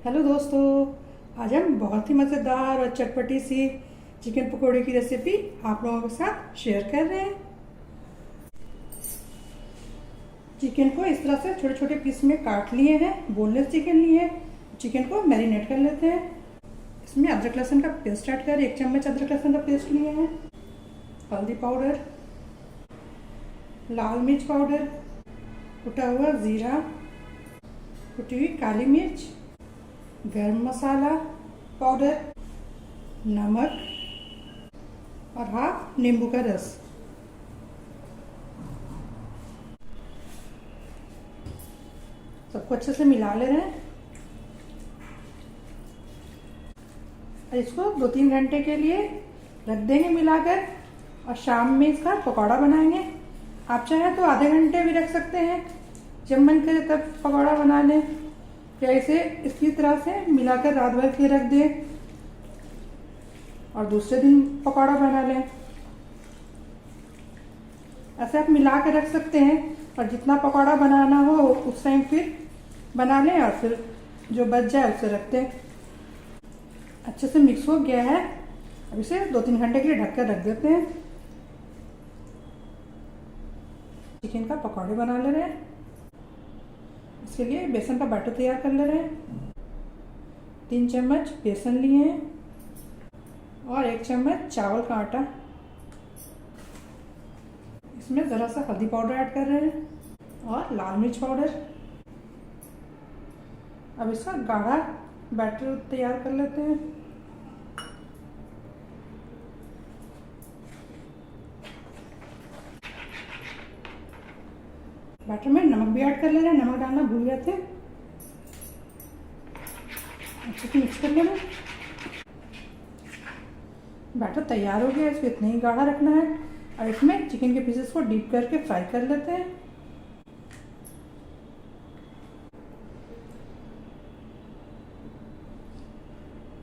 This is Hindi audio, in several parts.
हेलो दोस्तों, आज हम बहुत ही मज़ेदार और चटपटी सी चिकन पकौड़े की रेसिपी आप लोगों के साथ शेयर कर रहे हैं। चिकन को इस तरह से छोटे छोटे पीस में काट लिए हैं, बोनलेस चिकन लिए हैं। चिकन को मैरिनेट कर लेते हैं। इसमें अदरक लहसुन का पेस्ट ऐड कर 1 चम्मच अदरक लहसुन का पेस्ट लिए हैं, हल्दी पाउडर, लाल मिर्च पाउडर, कुटा हुआ ज़ीरा, कुटी हुई काली मिर्च, गरम मसाला पाउडर, नमक और हाफ नींबू का रस। सबको अच्छे से मिला ले रहे हैं और इसको 2-3 घंटे के लिए रख देंगे मिलाकर, और शाम में इसका पकौड़ा बनाएंगे। आप चाहे तो आधे घंटे भी रख सकते हैं, जब मन करे तब पकौड़ा बना लें, या इसे इसी तरह से मिलाकर रात भर के रख दें और दूसरे दिन पकौड़ा बना लें। ऐसे आप मिला कर रख सकते हैं और जितना पकौड़ा बनाना हो उस टाइम फिर बना लें और फिर जो बच जाए उसे रख दें। अच्छे से मिक्स हो गया है, अब इसे 2-3 घंटे के लिए ढककर रख देते हैं। चिकन का पकौड़े बना ले रहे हैं। इसके लिए बेसन का बैटर तैयार कर ले रहे हैं। 3 चम्मच बेसन लिए हैं और 1 चम्मच चावल का आटा। इसमें ज़रा सा हल्दी पाउडर ऐड कर रहे हैं और लाल मिर्च पाउडर। अब इसका गाढ़ा बैटर तैयार कर लेते हैं। बैटर में नमक भी ऐड कर ले रहे हैं, नमक डालना भूल गए थे। अच्छे से मिक्स कर लेना। बैटर तैयार हो गया, इसको इतना ही गाढ़ा रखना है और इसमें चिकन के पीसेस को डीप करके फ्राई कर लेते हैं।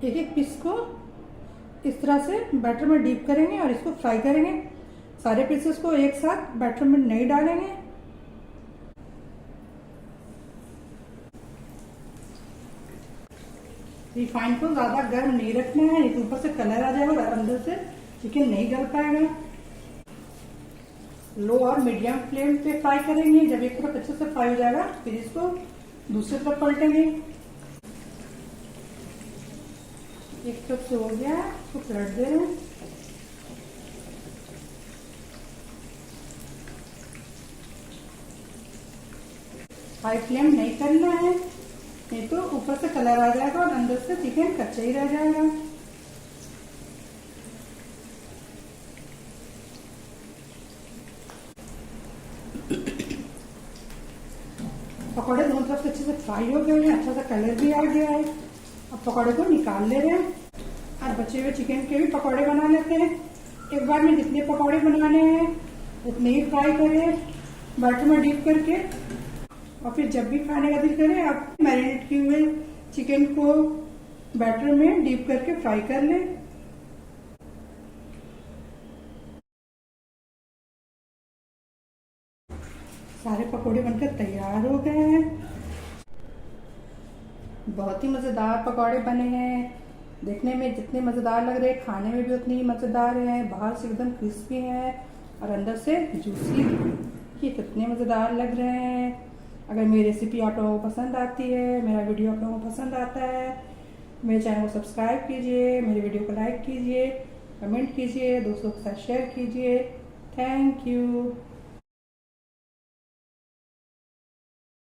एक एक पीस को इस तरह से बैटर में डीप करेंगे और इसको फ्राई करेंगे। सारे पीसेस को एक साथ बैटर में नहीं डालेंगे। रिफाइन को ज़्यादा गर्म नहीं रखना है, ये ऊपर से कलर आ जाएगा और अंदर से चिकन नहीं गल पाएगा। लो और मीडियम फ्लेम पे फ्राई करेंगे। जब एक तरफ अच्छे से फ्राई हो जाएगा फिर इसको दूसरी तरफ पलटेंगे। एक तरफ से हो गया, इसको पलट दे रहे हैं। हाई फ्लेम नहीं करना है, नहीं तो ऊपर से कलर आ जाएगा और अंदर से चिकन कच्चा ही रह जाएगा। पकौड़े दोनों तरफ से अच्छे से फ्राई हो गए हैं, अच्छा सा कलर भी आ गया है। अब पकौड़े को निकाल ले रहे हैं और बचे हुए चिकन के भी पकौड़े बना लेते हैं। एक बार में जितने पकौड़े बनाने हैं उतने ही फ्राई करें बैटर में डीप करके, और फिर जब भी खाने का दिल करे आप मैरिनेट किए हुए चिकन को बैटर में डीप करके फ्राई कर लें। सारे पकोड़े बनकर तैयार हो गए हैं। बहुत ही मज़ेदार पकोड़े बने हैं। देखने में जितने मज़ेदार लग रहे हैं, खाने में भी उतने ही मज़ेदार हैं। बाहर से एकदम क्रिस्पी हैं और अंदर से जूसी। ये कितने मज़ेदार लग रहे हैं। अगर मेरी रेसिपी आप लोगों को पसंद आती है, मेरा वीडियो आप लोगों को पसंद आता है, मेरे चैनल को सब्सक्राइब कीजिए, मेरे वीडियो को लाइक कीजिए, कमेंट कीजिए, दोस्तों के साथ शेयर कीजिए। Thank you.